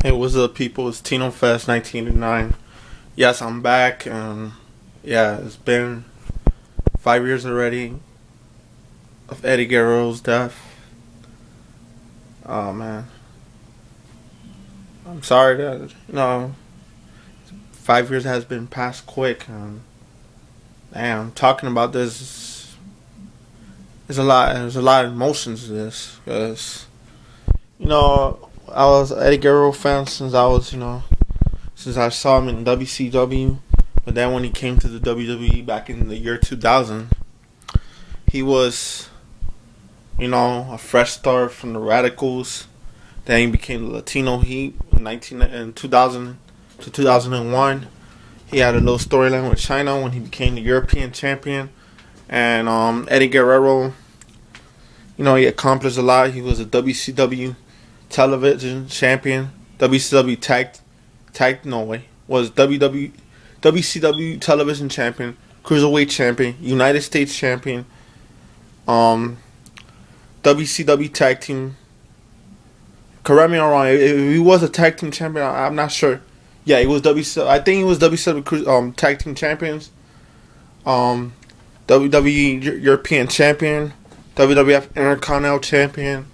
Hey, what's up, people? It's Tino Fest 1989. Yes, I'm back, and yeah, it's been 5 years already of Eddie Guerrero's death. Oh man, I'm sorry that 5 years has been passed quick, and damn, talking about this, there's a lot. There's a lot of emotions to this because I was an Eddie Guerrero fan since I saw him in WCW. But then when he came to the WWE back in the year 2000, he was, a fresh start from the Radicals. Then he became the Latino Heat in 2000 to 2001. He had a little storyline with China when he became the European champion. And Eddie Guerrero, he accomplished a lot. He was a WCW television champion, WCW was WCW television champion, cruiserweight champion, United States champion, WCW tag team. Correct me if I'm wrong. If he was a tag team champion, I'm not sure. Yeah, he was I think he was WCW tag team champions. WWE European champion, WWF Intercontinental champion,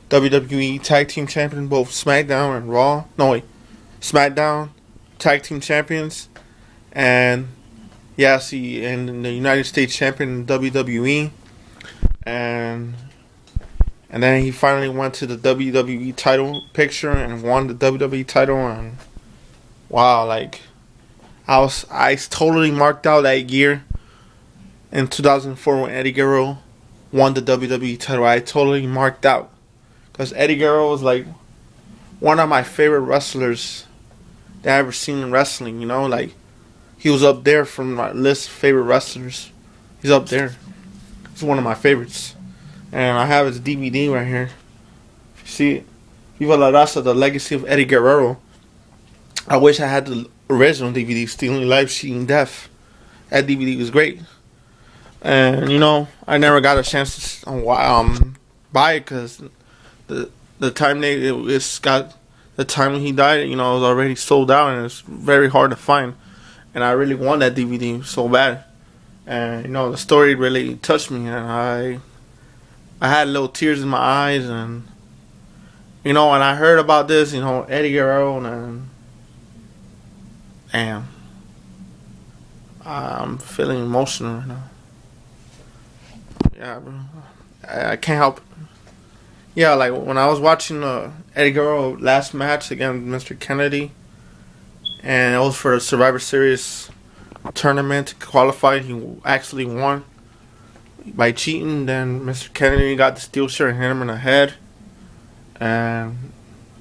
WWE Tag Team Champion, both SmackDown and Raw. No, wait. SmackDown Tag Team Champions. And, and the United States Champion in WWE. And then he finally went to the WWE title picture and won the WWE title. And, wow, I totally marked out that year in 2004 when Eddie Guerrero won the WWE title. I totally marked out. Because Eddie Guerrero was one of my favorite wrestlers that I ever seen in wrestling. He was up there from my list of favorite wrestlers. He's up there. He's one of my favorites. And I have his DVD right here. If you see it, Viva la Raza, The Legacy of Eddie Guerrero. I wish I had the original DVD, Stealing Life, Cheating Death. That DVD was great. And, I never got a chance to buy it because the time the time when he died, it was already sold out and it's very hard to find. And I really want that DVD so bad. And the story really touched me, and I had little tears in my eyes. And when I heard about this, Eddie Guerrero, and damn, I'm feeling emotional right now. Yeah, bro, I can't help it. Yeah, when I was watching Eddie Guerrero last match against Mr. Kennedy, and it was for a Survivor Series tournament to qualify, he actually won by cheating. Then Mr. Kennedy got the steel shirt and hit him in the head. And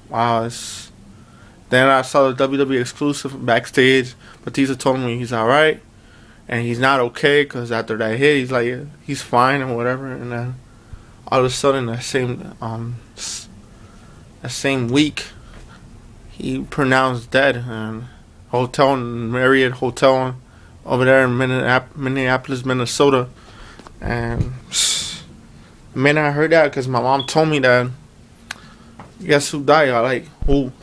wow, then I saw the WWE exclusive backstage. Batista told me he's alright, and he's not okay because after that hit, he's like, he's fine and whatever. And then all of a sudden, that same week, he pronounced dead in Marriott Hotel over there in Minneapolis, Minnesota. And the minute I heard that, because my mom told me that, guess who died? I who?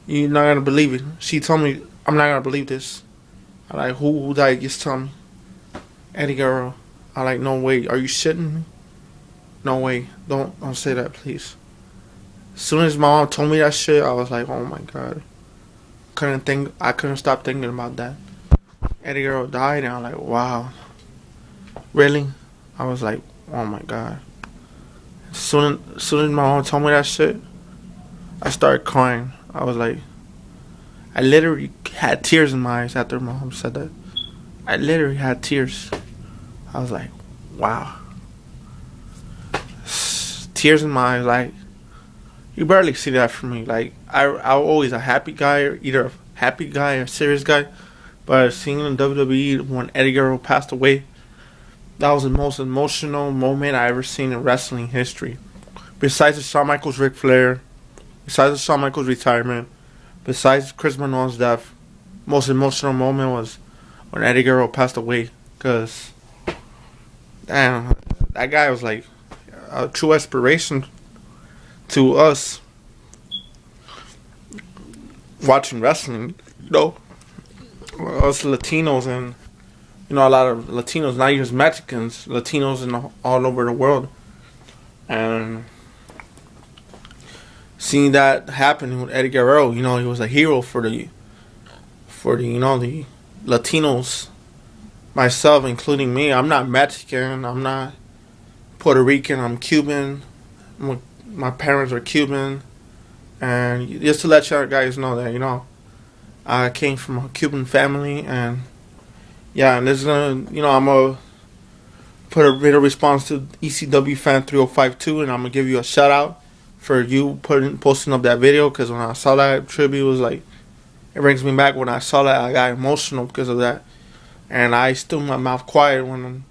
You're not gonna believe it. She told me, I'm not gonna believe this. Who died? Just tell me. Eddie Guerrero. No way. Are you shitting me? No way. Don't say that, please. As soon as my mom told me that shit, I was like, oh my god. I couldn't stop thinking about that. Eddie Guerrero died, and I'm like, wow. Really? I was like, oh my god. As soon as my mom told me that shit, I started crying. I was like, I literally had tears in my eyes after my mom said that. I literally had tears. I was like, wow. Tears in my eyes, you barely see that from me. I'm always a happy guy, or either a happy guy or a serious guy. But seeing in WWE when Eddie Guerrero passed away, that was the most emotional moment I ever seen in wrestling history. Besides the Shawn Michaels Ric Flair, besides the Shawn Michaels retirement, besides Chris Benoit's death, most emotional moment was when Eddie Guerrero passed away. Because, damn, that guy was a true inspiration to us. watching wrestling. You know, us Latinos and a lot of Latinos, not just Mexicans, Latinos in all over the world, and seeing that happen with Eddie Guerrero, he was a hero for the the Latinos. Myself, including me, I'm not Mexican, I'm not Puerto Rican, I'm Cuban. My parents are Cuban, and just to let you guys know that I came from a Cuban family, and yeah, and this is gonna I'm gonna put a bit of response to ECW fan 3052, and I'm gonna give you a shout out for you posting up that video, because when I saw that tribute, it was like, it brings me back. When I saw that, I got emotional because of that. And I stood my mouth quiet when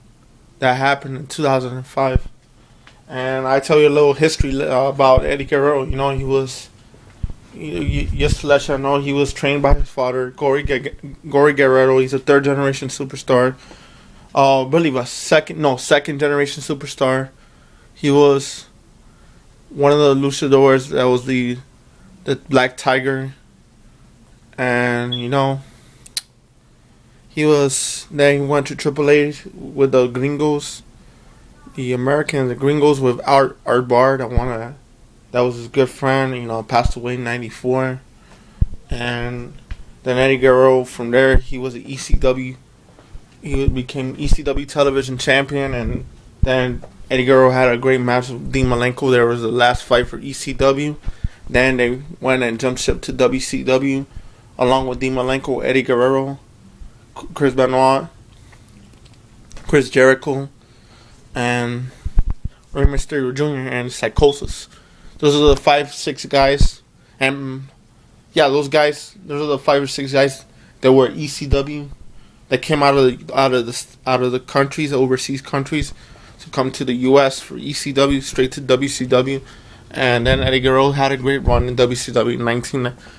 that happened in 2005. And I tell you a little history about Eddie Guerrero. He was, just to let you know, he was trained by his father, Gory Guerrero. He's a third generation superstar. I believe second generation superstar. He was one of the luchadors that was the Black Tiger. And he went to Triple H with the Gringos, the Americans, the Gringos with Art Bar. That was his good friend. Passed away in '94, and then Eddie Guerrero. From there, he was an ECW. He became ECW television champion, and then Eddie Guerrero had a great match with Dean Malenko. There was the last fight for ECW. Then they went and jumped ship to WCW, along with Dean Malenko, Eddie Guerrero, Chris Benoit, Chris Jericho, and Rey Mysterio Jr. and Psychosis. Those are the 5-6 guys, and those guys. Those are the 5 or 6 guys that were ECW, that came out of the countries, the overseas countries, to come to the U.S. for ECW, straight to WCW, and then Eddie Guerrero had a great run in WCW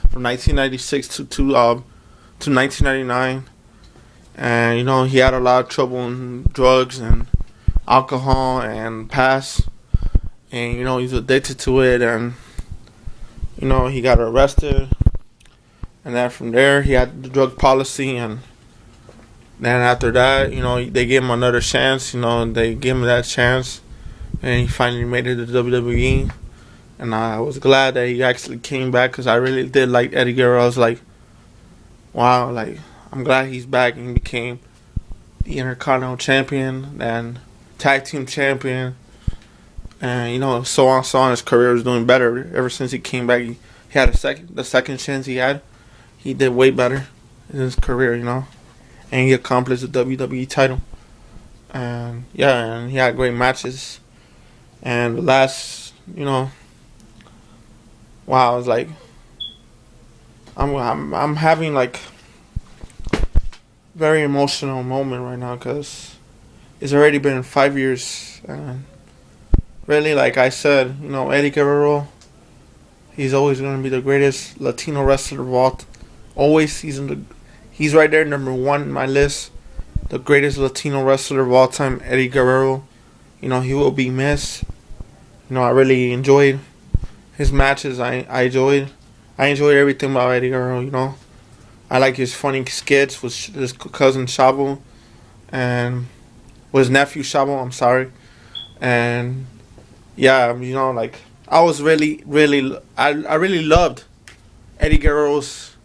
from 1996 to 1999. And he had a lot of trouble in drugs and alcohol and past, and he's addicted to it, and he got arrested, and then from there he had the drug policy, and then after that they gave him another chance. They gave him that chance, and he finally made it to WWE, and I was glad that he actually came back, because I really did like Eddie Guerrero. I was like, wow, like, I'm glad he's back, and he became the Intercontinental Champion and Tag Team Champion. And, so on, his career was doing better. Ever since he came back, he had the second chance he had. He did way better in his career, And he accomplished the WWE title. And, and he had great matches. And the last, wow, I was like, I'm having, like, very emotional moment right now, because it's already been 5 years, and really, like I said, Eddie Guerrero, he's always going to be the greatest Latino wrestler of all. Always, he's right there, number 1 in my list, the greatest Latino wrestler of all time, Eddie Guerrero. He will be missed. I really enjoyed his matches. I enjoyed everything about Eddie Guerrero. I like his funny skits with his cousin Chavo, and with his nephew Chavo, I'm sorry. And like, I was really loved Eddie Guerrero's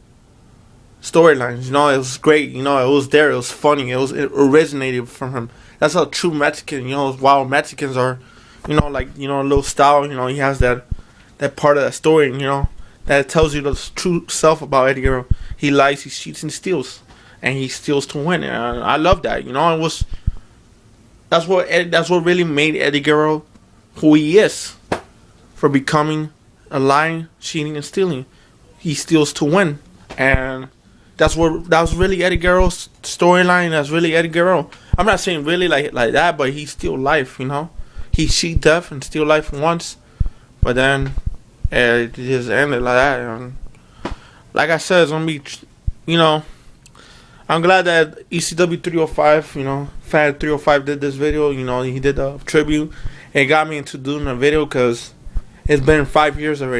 storylines. It was great. It was there. It was funny. It originated from him. That's how true Mexican. Wild Mexicans are. A little style. He has that part of that story. That tells you the true self about Eddie Guerrero. He lies, he cheats, and steals, and he steals to win. And I love that. That's what really made Eddie Guerrero who he is, for becoming a lying, cheating, and stealing. He steals to win, and that was really Eddie Guerrero's storyline. That's really Eddie Guerrero. I'm not saying really like that, but he steal life. He cheat death and steal life once, but then it just ended like that. And like I said, it's gonna be, I'm glad that ECW 305, Fan 305 did this video. He did a tribute. It got me into doing a video, because it's been 5 years already.